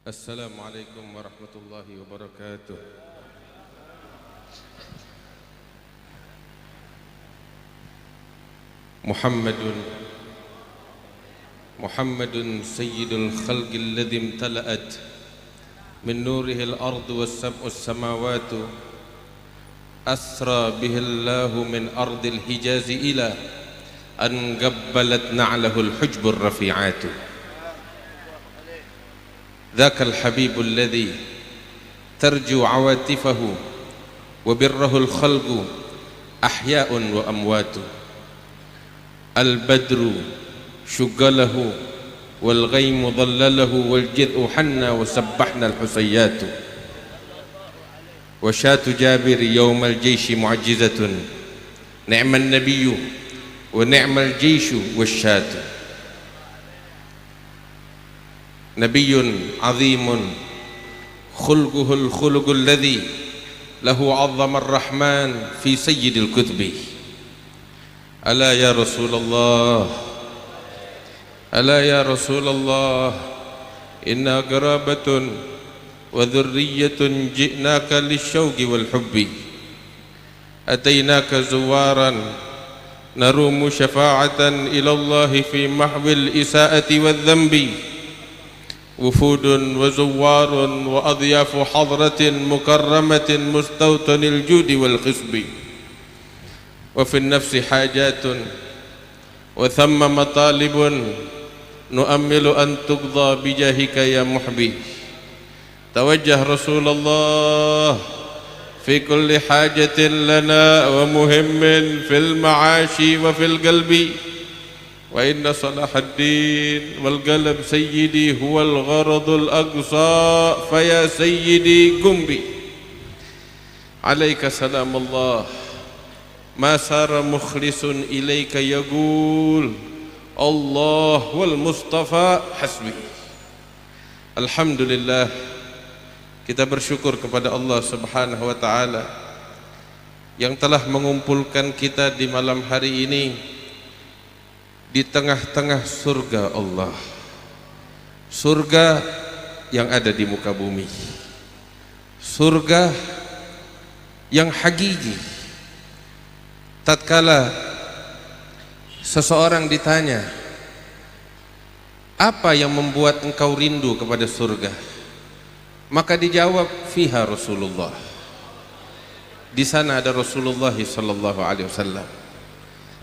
Assalamualaikum warahmatullahi wabarakatuh. Muhammadun sayyidul khalqi alladhi imtala'at min nurihi al-ardu was-sab'u as-samawati asra bihi Allahu min ardil Hijaz ila an qabbalat na'lahu al-hujbu ar-rafi'atu. ذاك الحبيب الذي ترجو عواطفه وبره الخلق أحياء وأموات. البدر شغله والغيم ظلله والجذع حنى وسبحنا الحسيات. وشاة جابر يوم الجيش معجزة نعم النبي ونعم الجيش والشاة. نبي عظيم خلقه الخلق الذي له عظم الرحمن في سيد الكتب. ألا يا رسول الله ألا يا رسول الله إنا قرابة وذرية جئناك للشوق والحب. أتيناك زوارا نروم شفاعة إلى الله في محو الإساءة والذنب. وفود وزوار وأضياف حضرة مكرمة مستوطن الجود والخصب. وفي النفس حاجات وثم مطالب نؤمل أن تقضى بجاهك يا محبي. توجه رسول الله في كل حاجة لنا ومهم في المعاش وفي القلب. وإن صلاح الدين والقلب سيدي هو الغرض الأقصى فيا سيدي قم بي. عليك سلام الله ما سار مخلص إليك يقول الله والمصطفى حسبي. Alhamdulillah, kita bersyukur kepada Allah Subhanahu wa taala yang telah mengumpulkan kita di malam hari ini di tengah-tengah surga Allah, surga yang ada di muka bumi, surga yang hakiki. Tatkala seseorang ditanya, apa yang membuat engkau rindu kepada surga? Maka dijawab, fiha Rasulullah. Di sana ada Rasulullah sallallahu alaihi wasallam.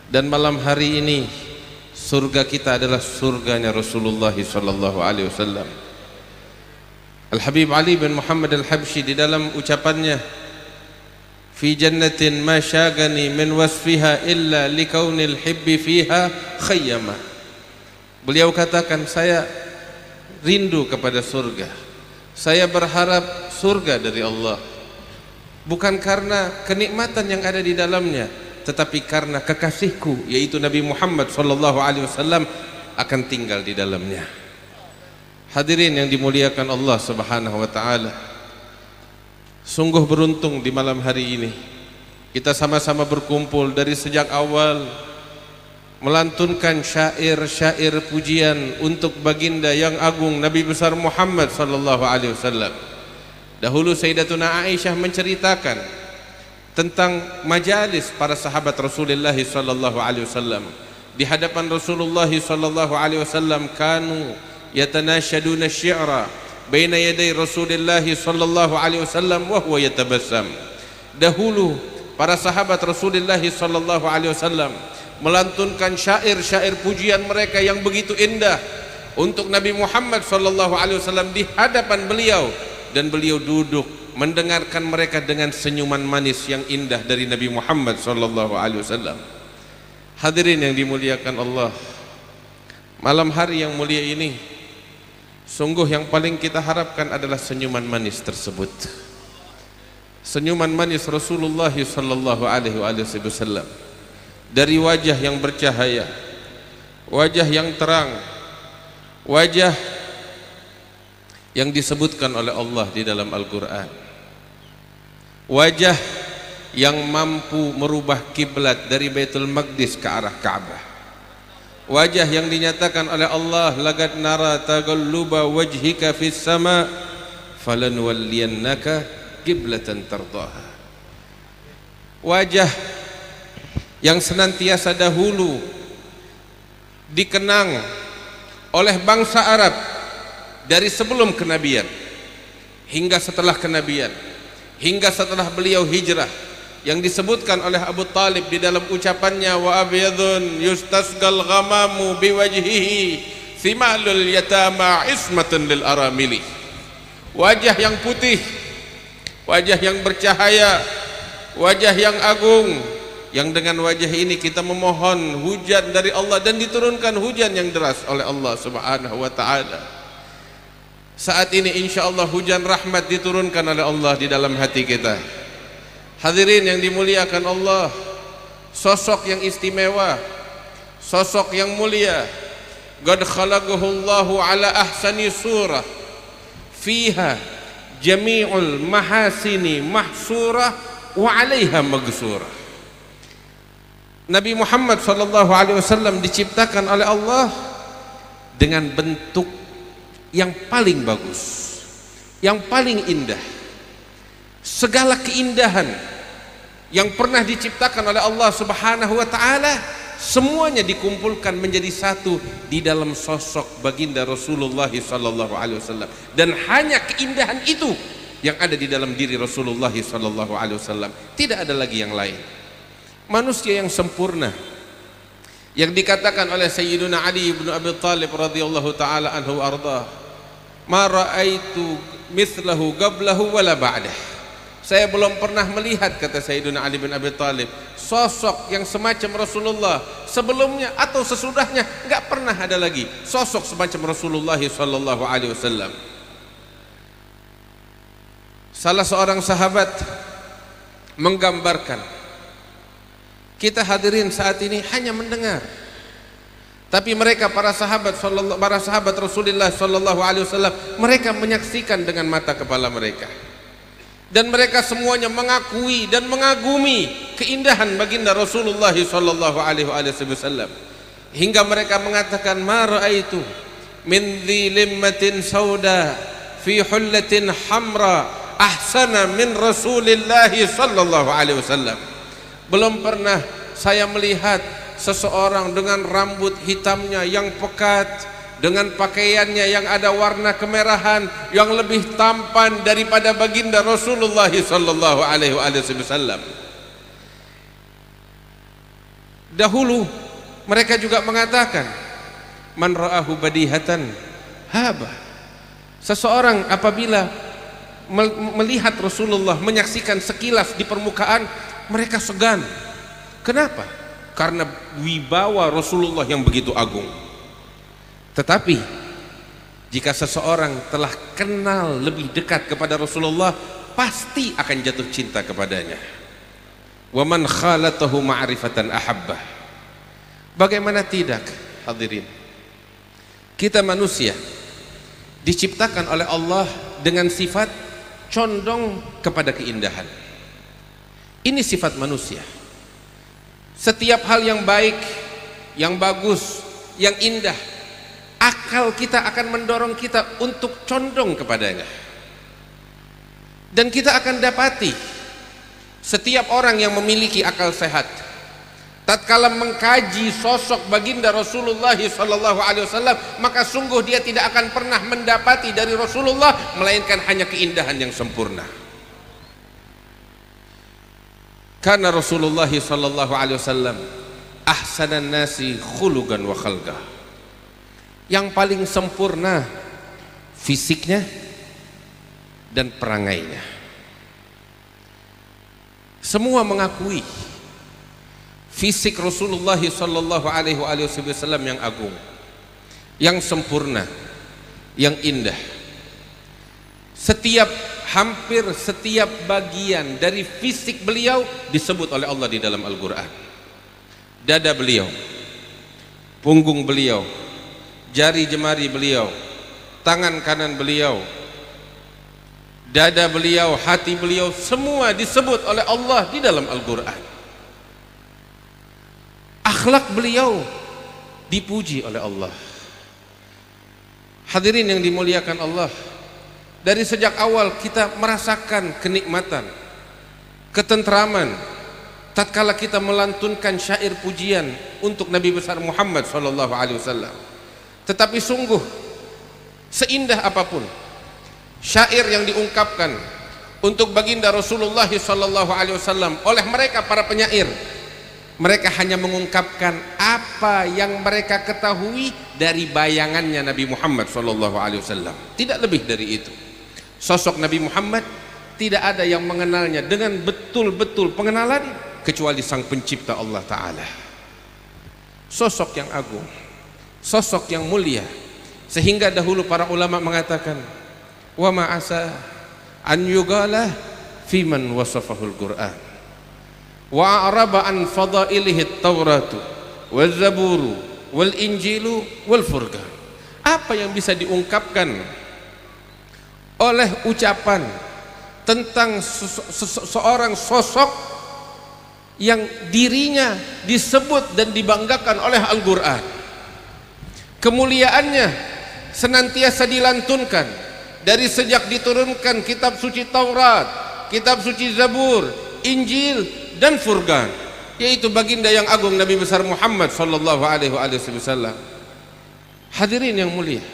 Dan malam hari ini surga kita adalah surganya Rasulullah sallallahu alaihi wasallam. Al-Habib Ali bin Muhammad Al-Habsyi di dalam ucapannya, fi jannatin ma syagani min wasfiha illa likaunil hibbi fiha khayyama. Beliau katakan, saya rindu kepada surga, saya berharap surga dari Allah, bukan karena kenikmatan yang ada di dalamnya, tetapi karena kekasihku yaitu Nabi Muhammad sallallahu alaihi wasallam akan tinggal di dalamnya. Hadirin yang dimuliakan Allah Subhanahu wa taala, sungguh beruntung di malam hari ini kita sama-sama berkumpul dari sejak awal melantunkan syair-syair pujian untuk baginda yang agung Nabi besar Muhammad sallallahu alaihi wasallam. Dahulu Sayyidatuna Aisyah menceritakan tentang majalis para sahabat Rasulullah sallallahu alaihi wasallam di hadapan Rasulullah sallallahu alaihi wasallam. Kanu yatanashaduna syi'ra baina yaday Rasulullah sallallahu alaihi wasallam wa huwa yatabassam. Dahulu para sahabat Rasulullah sallallahu alaihi wasallam melantunkan syair-syair pujian mereka yang begitu indah untuk Nabi Muhammad sallallahu alaihi wasallam di hadapan beliau, dan beliau duduk mendengarkan mereka dengan senyuman manis yang indah dari Nabi Muhammad sallallahu alaihi wasallam. Hadirin yang dimuliakan Allah, malam hari yang mulia ini sungguh yang paling kita harapkan adalah senyuman manis tersebut. Senyuman manis Rasulullah sallallahu alaihi wasallam dari wajah yang bercahaya, wajah yang terang, wajah yang disebutkan oleh Allah di dalam Al-Quran, wajah yang mampu merubah kiblat dari Baitul Maqdis ke arah Ka'bah, wajah yang dinyatakan oleh Allah, laqad nara taghalluba wajhika fis sama falanwalliyannaka qiblatan tardaha. Wajah yang senantiasa dahulu dikenang oleh bangsa Arab dari sebelum kenabian hingga setelah kenabian, hingga setelah beliau hijrah, yang disebutkan oleh Abu Talib di dalam ucapannya, wa abyadun yustasgal ghamamu biwajhihi thimalul yatama ismatun lil aramili. Wajah yang putih, wajah yang bercahaya, wajah yang agung, yang dengan wajah ini kita memohon hujan dari Allah dan diturunkan hujan yang deras oleh Allah Subhanahu wa taala. Saat ini insyaallah hujan rahmat diturunkan oleh Allah di dalam hati kita. Hadirin yang dimuliakan Allah, sosok yang istimewa, sosok yang mulia. Qad khalaqahu Allahu ala ahsani surah fiha jami'ul mahasini mahsurah wa 'alaiha maghsurah. Nabi Muhammad sallallahu alaihi wasallam diciptakan oleh Allah dengan bentuk yang paling bagus, yang paling indah. Segala keindahan yang pernah diciptakan oleh Allah Subhanahu wa taala semuanya dikumpulkan menjadi satu di dalam sosok baginda Rasulullah sallallahu alaihi wasallam, dan hanya keindahan itu yang ada di dalam diri Rasulullah sallallahu alaihi wasallam, tidak ada lagi yang lain. Manusia yang sempurna yang dikatakan oleh Sayyiduna Ali bin Abi Thalib radhiyallahu taala anhu arda, ma raaitu mithlahu qablahu wala ba'dah. Saya belum pernah melihat, kata Sayyiduna Ali bin Abi Thalib, sosok yang semacam Rasulullah sebelumnya atau sesudahnya, enggak pernah ada lagi sosok semacam Rasulullah sallallahu alaihi wasallam. Salah seorang sahabat menggambarkan, kita hadirin saat ini hanya mendengar, tapi mereka para sahabat Rasulullah sallallahu alaihi wasallam, mereka menyaksikan dengan mata kepala mereka. Dan mereka semuanya mengakui dan mengagumi keindahan baginda Rasulullah sallallahu alaihi wasallam, hingga mereka mengatakan, ma raaitu min dhi limmatin sauda fi hullatin hamra ahsana min Rasulillah sallallahu alaihi wasallam. Belum pernah saya melihat seseorang dengan rambut hitamnya yang pekat, dengan pakaiannya yang ada warna kemerahan, yang lebih tampan daripada baginda Rasulullah sallallahu alaihi wasallam. Dahulu mereka juga mengatakan, man ra'ahu badihatan haba. Seseorang apabila melihat Rasulullah, menyaksikan sekilas di permukaan, mereka segan. Kenapa? Karena wibawa Rasulullah yang begitu agung. Tetapi jika seseorang telah kenal lebih dekat kepada Rasulullah, pasti akan jatuh cinta kepadanya. Wa man khalatahu ma'rifatan ahabbah. Bagaimana tidak, hadirin? Kita manusia diciptakan oleh Allah dengan sifat condong kepada keindahan. Ini sifat manusia. Setiap hal yang baik, yang bagus, yang indah, akal kita akan mendorong kita untuk condong kepadanya. Dan kita akan dapati setiap orang yang memiliki akal sehat, tatkala mengkaji sosok baginda Rasulullah sallallahu alaihi wasallam, maka sungguh dia tidak akan pernah mendapati dari Rasulullah melainkan hanya keindahan yang sempurna. Karena Rasulullah sallallahu alaihi wasallam ahsanan nasi khuluqan wa khalqah, yang paling sempurna fisiknya dan perangainya. Semua mengakui fisik Rasulullah sallallahu alaihi wasallam yang agung, yang sempurna, yang indah. Hampir setiap bagian dari fisik beliau disebut oleh Allah di dalam Al-Quran. Dada beliau, punggung beliau, jari jemari beliau, tangan kanan beliau, dada beliau, hati beliau, semua disebut oleh Allah di dalam Al-Quran. Akhlak beliau dipuji oleh Allah. Hadirin yang dimuliakan Allah, dari sejak awal kita merasakan kenikmatan, ketentraman tatkala kita melantunkan syair pujian untuk Nabi besar Muhammad SAW. Tetapi sungguh seindah apapun syair yang diungkapkan untuk baginda Rasulullah SAW oleh mereka para penyair, mereka hanya mengungkapkan apa yang mereka ketahui dari bayangannya Nabi Muhammad SAW. Tidak lebih dari itu. Sosok Nabi Muhammad tidak ada yang mengenalnya dengan betul-betul pengenalan kecuali Sang Pencipta Allah Ta'ala. Sosok yang agung, sosok yang mulia, sehingga dahulu para ulama mengatakan, wa ma'asa an yugala fi man wasafahul Qur'an wa a'raba an fadailihi at-tauratu wal zaburu wal injilu wal furqan. Apa yang bisa diungkapkan oleh ucapan tentang seorang sosok yang dirinya disebut dan dibanggakan oleh Al-Quran, kemuliaannya senantiasa dilantunkan dari sejak diturunkan kitab suci Taurat, kitab suci Zabur, Injil dan Furqan, yaitu baginda yang agung Nabi besar Muhammad sallallahu alaihi wasallam. Hadirin yang mulia,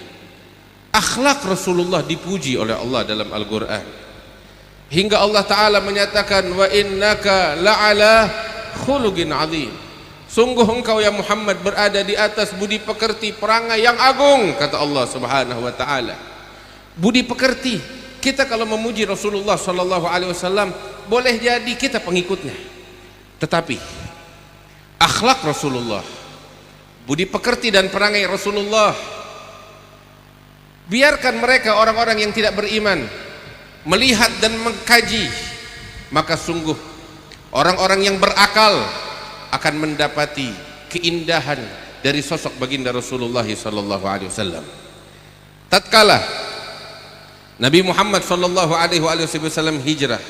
akhlak Rasulullah dipuji oleh Allah dalam Al-Quran, hingga Allah Ta'ala menyatakan, wa innaka la'ala khuluqin azim. Sungguh engkau ya Muhammad berada di atas budi pekerti perangai yang agung, kata Allah Subhanahu wa Ta'ala. Budi pekerti, kita kalau memuji Rasulullah sallallahu alaihi wasallam boleh jadi kita pengikutnya, tetapi akhlak Rasulullah, budi pekerti dan perangai Rasulullah, biarkan mereka orang-orang yang tidak beriman melihat dan mengkaji, maka sungguh orang-orang yang berakal akan mendapati keindahan dari sosok baginda Rasulullah sallallahu alaihi wasallam. Tatkala Nabi Muhammad sallallahu alaihi wasallam hijrah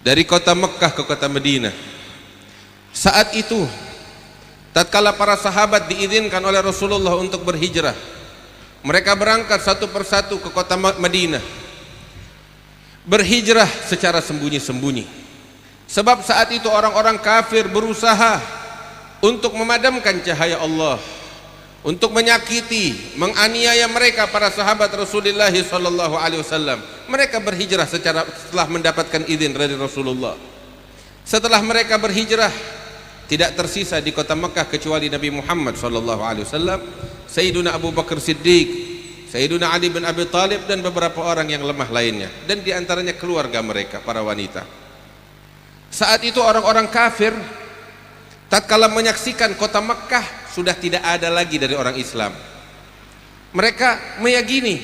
dari kota Mekkah ke kota Madinah, saat itu tatkala para sahabat diizinkan oleh Rasulullah untuk berhijrah, mereka berangkat satu persatu ke kota Madinah, berhijrah secara sembunyi-sembunyi. Sebab saat itu orang-orang kafir berusaha untuk memadamkan cahaya Allah, untuk menyakiti, menganiaya mereka para sahabat Rasulullah sallallahu alaihi wasallam. Mereka berhijrah setelah mendapatkan izin dari Rasulullah. Setelah mereka berhijrah, tidak tersisa di kota Mekah kecuali Nabi Muhammad sallallahu alaihi wasallam, Sayyiduna Abu Bakar Siddiq, Sayyiduna Ali bin Abi Thalib, dan beberapa orang yang lemah lainnya, dan diantaranya keluarga mereka, para wanita. Saat itu orang-orang kafir tatkala menyaksikan kota Mekkah sudah tidak ada lagi dari orang Islam, mereka meyakini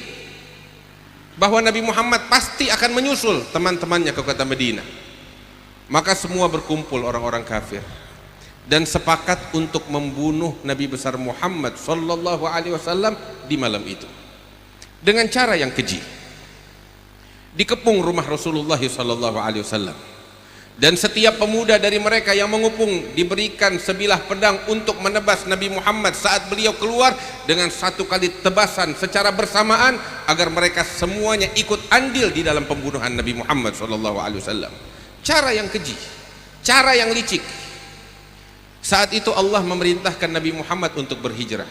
bahwa Nabi Muhammad pasti akan menyusul teman-temannya ke kota Madinah. Maka semua berkumpul orang-orang kafir dan sepakat untuk membunuh Nabi besar Muhammad sallallahu alaihi wasallam di malam itu dengan cara yang keji. Dikepung rumah Rasulullah sallallahu alaihi wasallam, dan setiap pemuda dari mereka yang mengepung diberikan sebilah pedang untuk menebas Nabi Muhammad saat beliau keluar dengan satu kali tebasan secara bersamaan, agar mereka semuanya ikut andil di dalam pembunuhan Nabi Muhammad sallallahu alaihi wasallam. Cara yang keji, cara yang licik. Saat itu Allah memerintahkan Nabi Muhammad untuk berhijrah.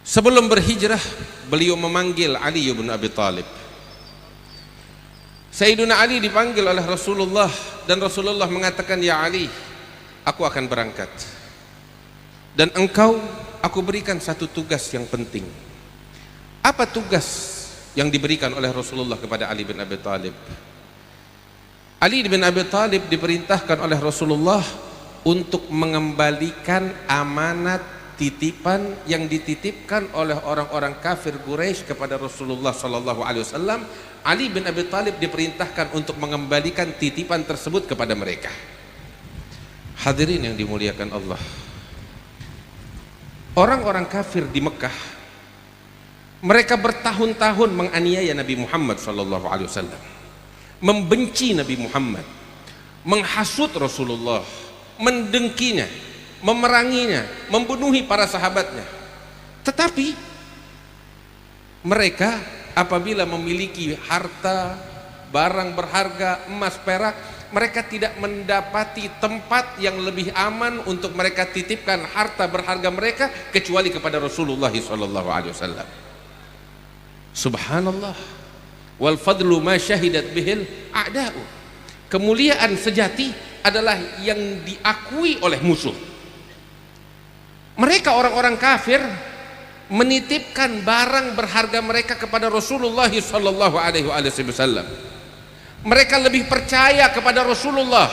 Sebelum berhijrah, beliau memanggil Ali bin Abi Thalib. Sayyiduna Ali dipanggil oleh Rasulullah, dan Rasulullah mengatakan, ya Ali, aku akan berangkat, dan engkau aku berikan satu tugas yang penting. Apa tugas yang diberikan oleh Rasulullah kepada Ali bin Abi Thalib? Ali bin Abi Thalib diperintahkan oleh Rasulullah untuk mengembalikan amanat titipan yang dititipkan oleh orang-orang kafir Quraisy kepada Rasulullah sallallahu alaihi wasallam. Ali bin Abi Thalib diperintahkan untuk mengembalikan titipan tersebut kepada mereka. Hadirin yang dimuliakan Allah, orang-orang kafir di Mekah, mereka bertahun-tahun menganiaya Nabi Muhammad sallallahu alaihi wasallam, membenci Nabi Muhammad, menghasut Rasulullah, mendengkinya, memeranginya, membunuhi para sahabatnya. Tetapi mereka apabila memiliki harta, barang berharga, emas, perak, mereka tidak mendapati tempat yang lebih aman untuk mereka titipkan harta berharga mereka kecuali kepada Rasulullah SAW. Subhanallah. Wal fadlu ma syahidat bihil a'da'u. Kemuliaan sejati adalah yang diakui oleh musuh. Mereka orang-orang kafir menitipkan barang berharga mereka kepada Rasulullah SAW. Mereka lebih percaya kepada Rasulullah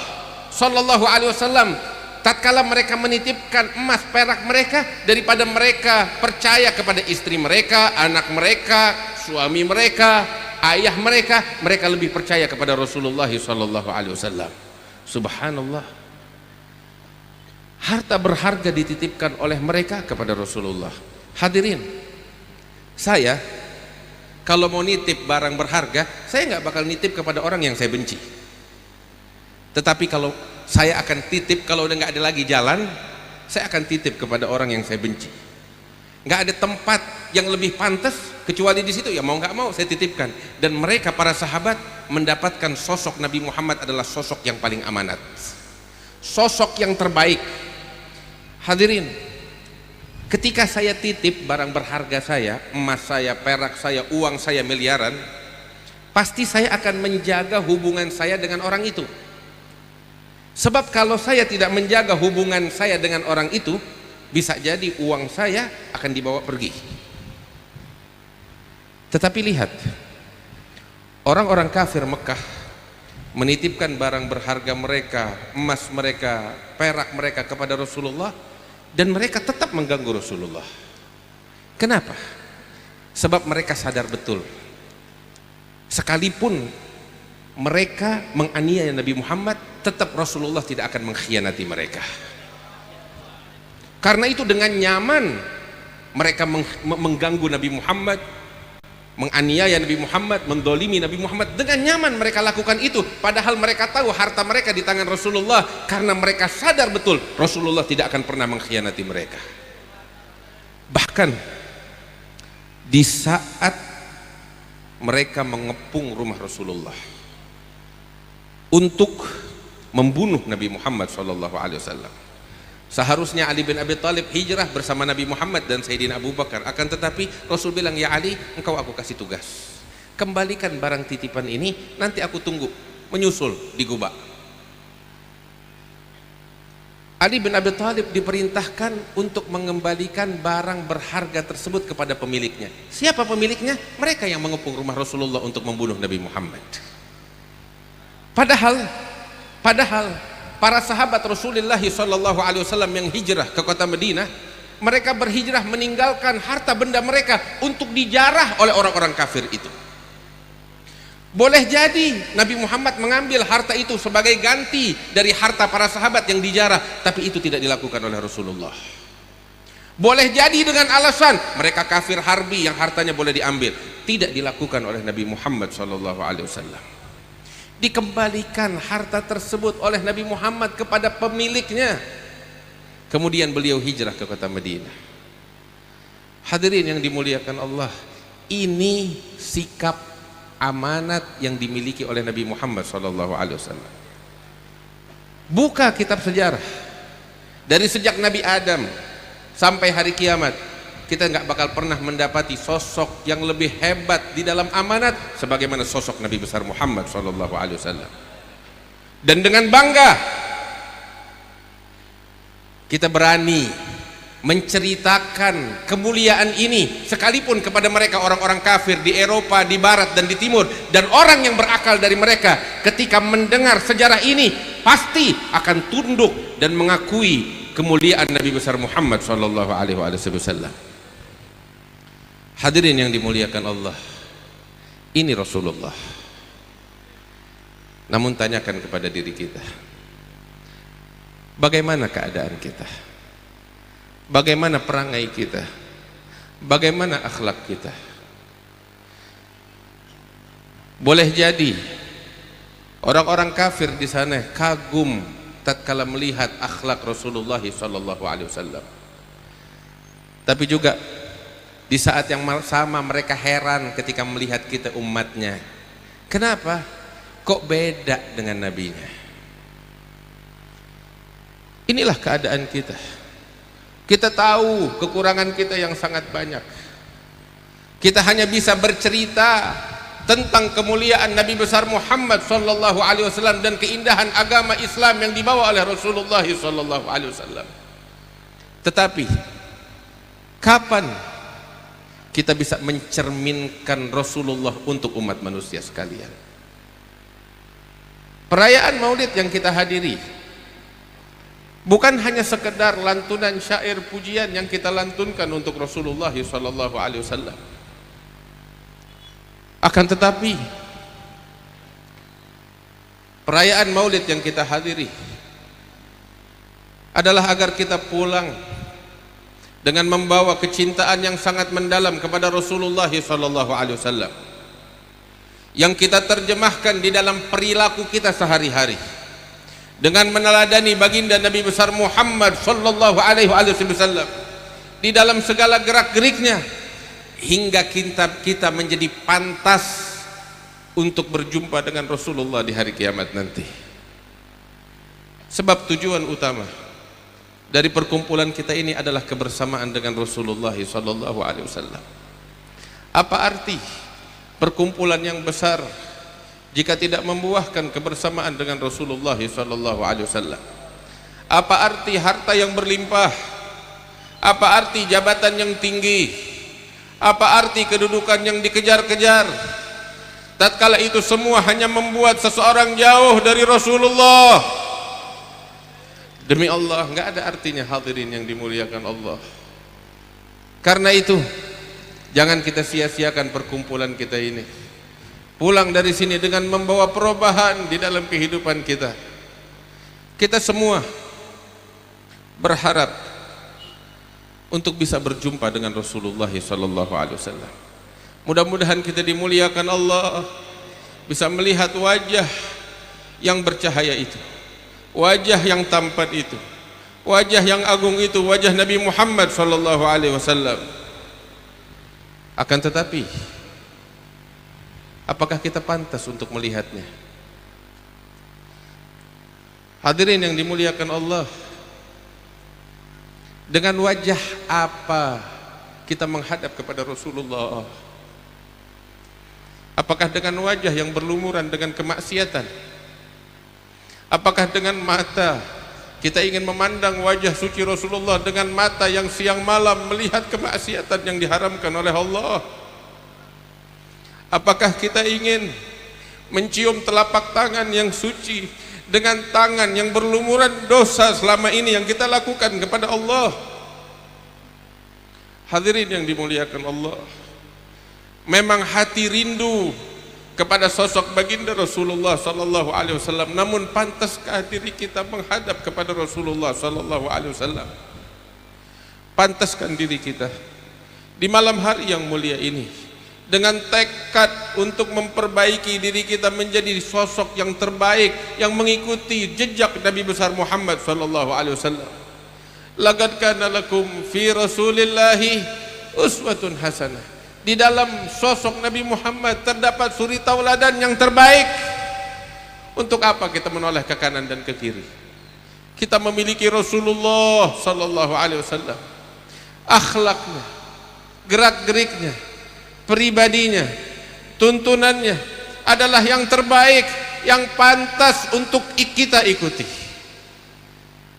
SAW tatkala mereka menitipkan emas perak mereka daripada mereka percaya kepada istri mereka, anak mereka, suami mereka, ayah mereka. Mereka lebih percaya kepada Rasulullah SAW. Subhanallah. Harta berharga dititipkan oleh mereka kepada Rasulullah. Hadirin, saya kalau mau nitip barang berharga, saya nggak bakal nitip kepada orang yang saya benci. Tetapi kalau saya akan titip, kalau udah nggak ada lagi jalan, saya akan titip kepada orang yang saya benci. Nggak ada tempat yang lebih pantas kecuali di situ, ya mau nggak mau saya titipkan. Dan mereka para sahabat mendapatkan sosok Nabi Muhammad adalah sosok yang paling amanat, sosok yang terbaik. Hadirin, ketika saya titip barang berharga saya, emas saya, perak saya, uang saya miliaran, pasti saya akan menjaga hubungan saya dengan orang itu. Sebab kalau saya tidak menjaga hubungan saya dengan orang itu, bisa jadi uang saya akan dibawa pergi. Tetapi lihat, orang-orang kafir Mekah menitipkan barang berharga mereka, emas mereka, perak mereka kepada Rasulullah, dan mereka tetap mengganggu Rasulullah. Kenapa? Sebab mereka sadar betul, sekalipun mereka menganiaya Nabi Muhammad, tetap Rasulullah tidak akan mengkhianati mereka. Karena itu dengan nyaman mereka mengganggu Nabi Muhammad, menganiaya Nabi Muhammad, mendolimi Nabi Muhammad. Dengan nyaman mereka lakukan itu, padahal mereka tahu harta mereka di tangan Rasulullah. Karena mereka sadar betul Rasulullah tidak akan pernah mengkhianati mereka. Bahkan di saat mereka mengepung rumah Rasulullah untuk membunuh Nabi Muhammad SAW, seharusnya Ali bin Abi Thalib hijrah bersama Nabi Muhammad dan Sayyidina Abu Bakar. Akan tetapi Rasul bilang, ya Ali, engkau aku kasih tugas, kembalikan barang titipan ini, nanti aku tunggu menyusul di Quba. Ali bin Abi Thalib diperintahkan untuk mengembalikan barang berharga tersebut kepada pemiliknya. Siapa pemiliknya? Mereka yang mengepung rumah Rasulullah untuk membunuh Nabi Muhammad. Padahal para sahabat Rasulullah SAW yang hijrah ke kota Madinah, mereka berhijrah meninggalkan harta benda mereka untuk dijarah oleh orang-orang kafir itu. Boleh jadi Nabi Muhammad mengambil harta itu sebagai ganti dari harta para sahabat yang dijarah, tapi itu tidak dilakukan oleh Rasulullah. Boleh jadi dengan alasan mereka kafir harbi yang hartanya boleh diambil, tidak dilakukan oleh Nabi Muhammad SAW. Dikembalikan harta tersebut oleh Nabi Muhammad kepada pemiliknya. Kemudian beliau hijrah ke kota Madinah. Hadirin yang dimuliakan Allah, ini sikap amanat yang dimiliki oleh Nabi Muhammad SAW. Buka kitab sejarah, dari sejak Nabi Adam sampai hari kiamat, kita nggak bakal pernah mendapati sosok yang lebih hebat di dalam amanat sebagaimana sosok Nabi besar Muhammad SAW. Dan dengan bangga kita berani menceritakan kemuliaan ini sekalipun kepada mereka orang-orang kafir di Eropa, di Barat dan di Timur. Dan orang yang berakal dari mereka ketika mendengar sejarah ini pasti akan tunduk dan mengakui kemuliaan Nabi besar Muhammad SAW. Hadirin yang dimuliakan Allah, ini Rasulullah. Namun tanyakan kepada diri kita, bagaimana keadaan kita? Bagaimana perangai kita? Bagaimana akhlak kita? Boleh jadi orang-orang kafir di sana kagum tatkala melihat akhlak Rasulullah sallallahu alaihi wasallam. Tapi juga di saat yang sama mereka heran ketika melihat kita umatnya. Kenapa? Kok beda dengan nabinya? Inilah keadaan kita. Kita tahu kekurangan kita yang sangat banyak. Kita hanya bisa bercerita tentang kemuliaan Nabi besar Muhammad sallallahu alaihi wasallam dan keindahan agama Islam yang dibawa oleh Rasulullah sallallahu alaihi wasallam. Tetapi kapan kita bisa mencerminkan Rasulullah untuk umat manusia sekalian? Perayaan Maulid yang kita hadiri bukan hanya sekedar lantunan syair pujian yang kita lantunkan untuk Rasulullah sallallahu alaihi wasallam. Akan tetapi perayaan Maulid yang kita hadiri adalah agar kita pulang dengan membawa kecintaan yang sangat mendalam kepada Rasulullah sallallahu alaihi wasallam yang kita terjemahkan di dalam perilaku kita sehari-hari dengan meneladani baginda Nabi besar Muhammad sallallahu alaihi wasallam di dalam segala gerak-geriknya, hingga kita menjadi pantas untuk berjumpa dengan Rasulullah di hari kiamat nanti. Sebab tujuan utama dari perkumpulan kita ini adalah kebersamaan dengan Rasulullah sallallahu alaihi wasallam. Apa arti perkumpulan yang besar jika tidak membuahkan kebersamaan dengan Rasulullah sallallahu alaihi wasallam? Apa arti harta yang berlimpah? Apa arti jabatan yang tinggi? Apa arti kedudukan yang dikejar-kejar tatkala itu semua hanya membuat seseorang jauh dari Rasulullah? Demi Allah, enggak ada artinya hadirin yang dimuliakan Allah. Karena itu jangan kita sia-siakan perkumpulan kita ini. Pulang dari sini dengan membawa perubahan di dalam kehidupan kita. Kita semua berharap untuk bisa berjumpa dengan Rasulullah sallallahu alaihi wasallam. Mudah-mudahan kita dimuliakan Allah, bisa melihat wajah yang bercahaya itu, wajah yang tampan itu, wajah yang agung itu, wajah Nabi Muhammad sallallahu alaihi wasallam. Akan tetapi, apakah kita pantas untuk melihatnya? Hadirin yang dimuliakan Allah, dengan wajah apa kita menghadap kepada Rasulullah? Apakah dengan wajah yang berlumuran dengan kemaksiatan? Apakah dengan mata kita ingin memandang wajah suci Rasulullah dengan mata yang siang malam melihat kemaksiatan yang diharamkan oleh Allah? Apakah kita ingin mencium telapak tangan yang suci dengan tangan yang berlumuran dosa selama ini yang kita lakukan kepada Allah? Hadirin yang dimuliakan Allah, memang hati rindu kepada sosok baginda Rasulullah sallallahu alaihi wasallam, namun pantaskah diri kita menghadap kepada Rasulullah sallallahu alaihi wasallam? Pantaskan diri kita di malam hari yang mulia ini dengan tekad untuk memperbaiki diri kita menjadi sosok yang terbaik yang mengikuti jejak Nabi besar Muhammad sallallahu alaihi wasallam. Laqad kana lakum fi Rasulillahi uswatun hasanah. Di dalam sosok Nabi Muhammad terdapat suri tauladan yang terbaik. Untuk apa kita menoleh ke kanan dan ke kiri? Kita memiliki Rasulullah sallallahu alaihi wasallam. Akhlaknya, gerak-geriknya, pribadinya, tuntunannya adalah yang terbaik, yang pantas untuk kita ikuti.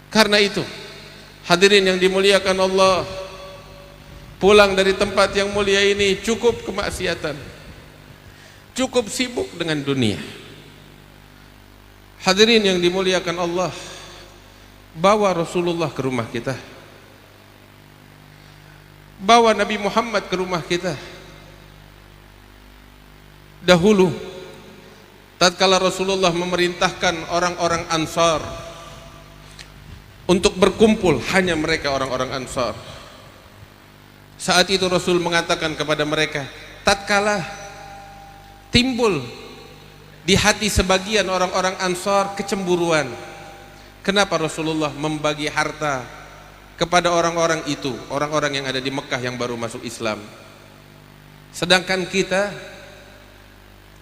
Karena itu, hadirin yang dimuliakan Allah, pulang dari tempat yang mulia ini cukup kemaksiatan, cukup sibuk dengan dunia. Hadirin yang dimuliakan Allah, bawa Rasulullah ke rumah kita, bawa Nabi Muhammad ke rumah kita. Dahulu tatkala Rasulullah memerintahkan orang-orang Ansar untuk berkumpul, hanya mereka orang-orang Ansar, saat itu Rasul mengatakan kepada mereka, tatkala timbul di hati sebagian orang-orang Ansar kecemburuan, Kenapa Rasulullah membagi harta kepada orang-orang itu, orang-orang yang ada di Mekah yang baru masuk Islam? Sedangkan kita,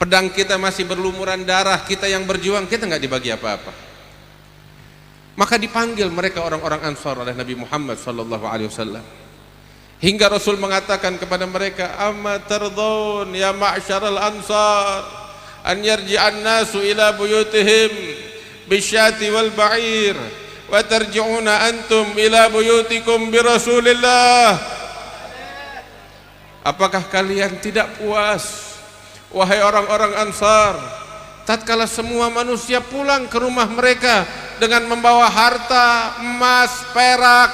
pedang kita masih berlumuran darah, kita yang berjuang, kita nggak dibagi apa-apa. Maka dipanggil mereka orang-orang Ansar oleh Nabi Muhammad SAW. Hingga Rasul mengatakan kepada mereka, amma tardun ya ma'syaral ansar an yarji'an nasu ila buyutihim bisyati wal ba'ir wa tarji'una antum ila buyutikum bi Rasulillah. Apakah kalian tidak puas, wahai orang-orang Ansar, tatkala semua manusia pulang ke rumah mereka dengan membawa harta, emas, perak,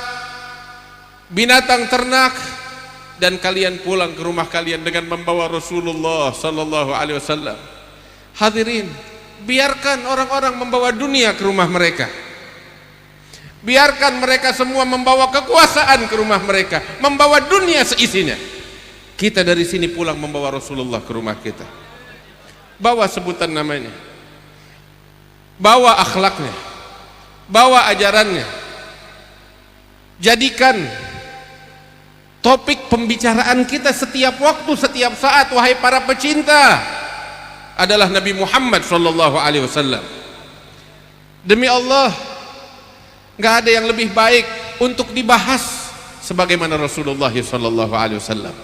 binatang ternak, dan kalian pulang ke rumah kalian dengan membawa Rasulullah sallallahu alaihi wasallam? Hadirin, biarkan orang-orang membawa dunia ke rumah mereka. Biarkan mereka semua membawa kekuasaan ke rumah mereka, membawa dunia seisinya. Kita dari sini pulang membawa Rasulullah ke rumah kita. Bawa sebutan namanya, bawa akhlaknya, bawa ajarannya. Jadikan topik pembicaraan kita setiap waktu, setiap saat, wahai para pecinta, adalah Nabi Muhammad sallallahu alaihi wasallam. Demi Allah, enggak ada yang lebih baik untuk dibahas sebagaimana Rasulullah sallallahu alaihi wasallam.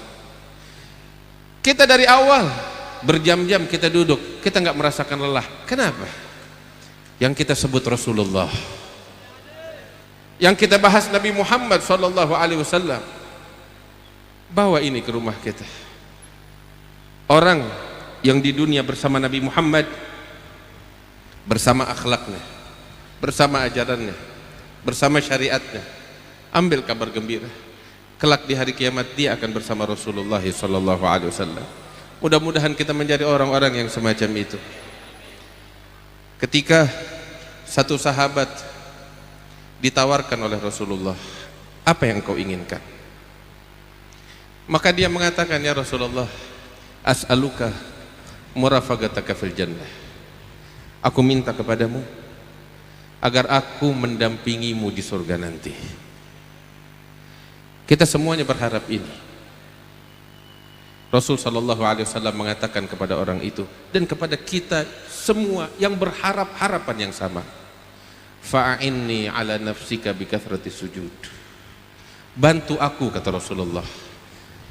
Kita dari awal berjam-jam kita duduk, kita enggak merasakan lelah. Kenapa? Yang kita sebut Rasulullah, yang kita bahas Nabi Muhammad sallallahu alaihi wasallam. Bawa ini ke rumah kita. Orang yang di dunia bersama Nabi Muhammad, bersama akhlaknya, bersama ajarannya, bersama syariatnya, ambil kabar gembira, kelak di hari kiamat dia akan bersama Rasulullah sallallahu alaihi wasallam. Mudah-mudahan kita menjadi orang-orang yang semacam itu. Ketika satu sahabat ditawarkan oleh Rasulullah, apa yang kau inginkan? Maka dia mengatakan, ya Rasulullah, as'aluka murafagataka fil jannah. Aku minta kepadamu agar aku mendampingimu di surga nanti. Kita semuanya berharap ini. Rasul sallallahu alaihi wasallam mengatakan kepada orang itu dan kepada kita semua yang berharap harapan yang sama, fa'inni ala nafsika bi kathrati sujud. Bantu aku, kata Rasulullah,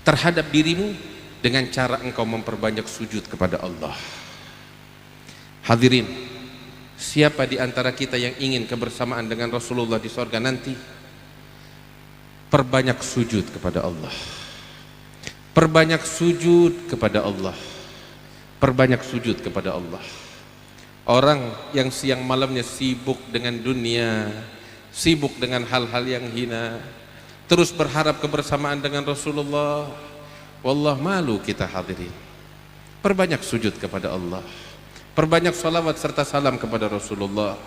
terhadap dirimu dengan cara engkau memperbanyak sujud kepada Allah. Hadirin, siapa di antara kita yang ingin kebersamaan dengan Rasulullah di surga nanti? Perbanyak sujud kepada Allah. Perbanyak sujud kepada Allah. Perbanyak sujud kepada Allah. Orang yang siang malamnya sibuk dengan dunia, sibuk dengan hal-hal yang hina, terus berharap kebersamaan dengan Rasulullah, wallah malu kita hadirin. Perbanyak sujud kepada Allah, perbanyak salawat serta salam kepada Rasulullah.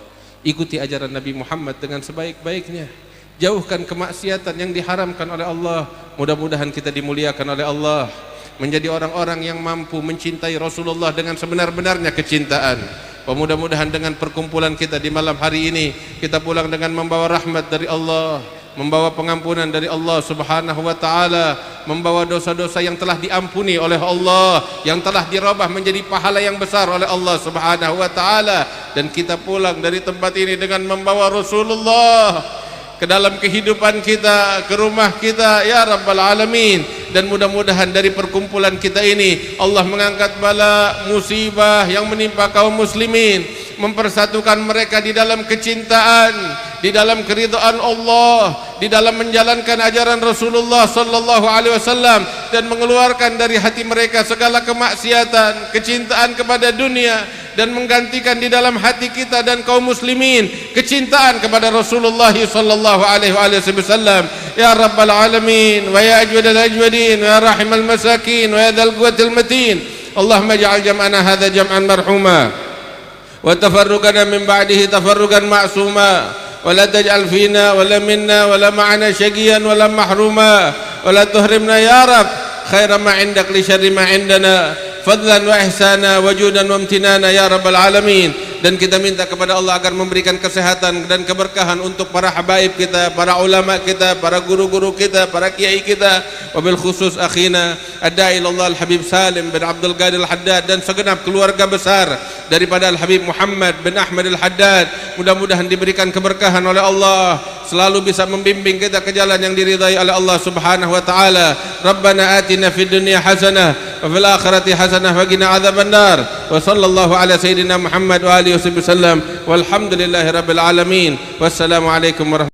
Ikuti ajaran Nabi Muhammad dengan sebaik-baiknya. Jauhkan kemaksiatan yang diharamkan oleh Allah. Mudah-mudahan kita dimuliakan oleh Allah, menjadi orang-orang yang mampu mencintai Rasulullah dengan sebenar-benarnya kecintaan. Mudah-mudahan dengan perkumpulan kita di malam hari ini, kita pulang dengan membawa rahmat dari Allah, membawa pengampunan dari Allah subhanahu wa ta'ala, membawa dosa-dosa yang telah diampuni oleh Allah, yang telah dirubah menjadi pahala yang besar oleh Allah subhanahu wa ta'ala. Dan kita pulang dari tempat ini dengan membawa Rasulullah ke dalam kehidupan kita, ke rumah kita, ya Rabbal Alamin. Dan mudah-mudahan dari perkumpulan kita ini Allah mengangkat bala musibah yang menimpa kaum muslimin, mempersatukan mereka di dalam kecintaan, di dalam keridhaan Allah, di dalam menjalankan ajaran Rasulullah sallallahu alaihi wasallam, dan mengeluarkan dari hati mereka segala kemaksiatan, kecintaan kepada dunia, dan menggantikan di dalam hati kita dan kaum muslimin kecintaan kepada Rasulullah sallallahu alaihi wasallam. Ya Rabbal Alamin, wa ya ajwadal ajwadin, wa ya rahimal masakin, wa ya dzal quwwatil matin. Allahumma ij'al jam'ana hadza jam'an marhuma wa tafarruqana min ba'dihi tafarruqan ma'suma, wa la taj'al fina wa la minna wa la ma'ana syaqiyan wa la mahruma, wa la tuhrimna ya Rabb khaira ma 'indak li syarri ma 'indana, fadlan wa ihsana wa judan wa imtinana ya Rabbal Alamin. dan kita minta kepada Allah agar memberikan kesehatan dan keberkahan untuk para habaib kita, para ulama kita, para guru-guru kita, para kiai kita, wabil khusus akhina ad-da'i ilallah al-Habib Salim bin Abdul Qadir al-Haddad dan segenap keluarga besar daripada Al-Habib Muhammad bin Ahmad al-Haddad. Mudah-mudahan diberikan keberkahan oleh Allah, selalu bisa membimbing kita ke jalan yang diridai oleh Allah Subhanahu wa taala. Rabbana atina fid dunya hasanah wa fil akhirati hasanah wa qina adzabannar. Wa sallallahu ala sayyidina Muhammad wa alihi wasallam. Walhamdulillahi rabbil alamin. Wassalamu alaikum warahmatullahi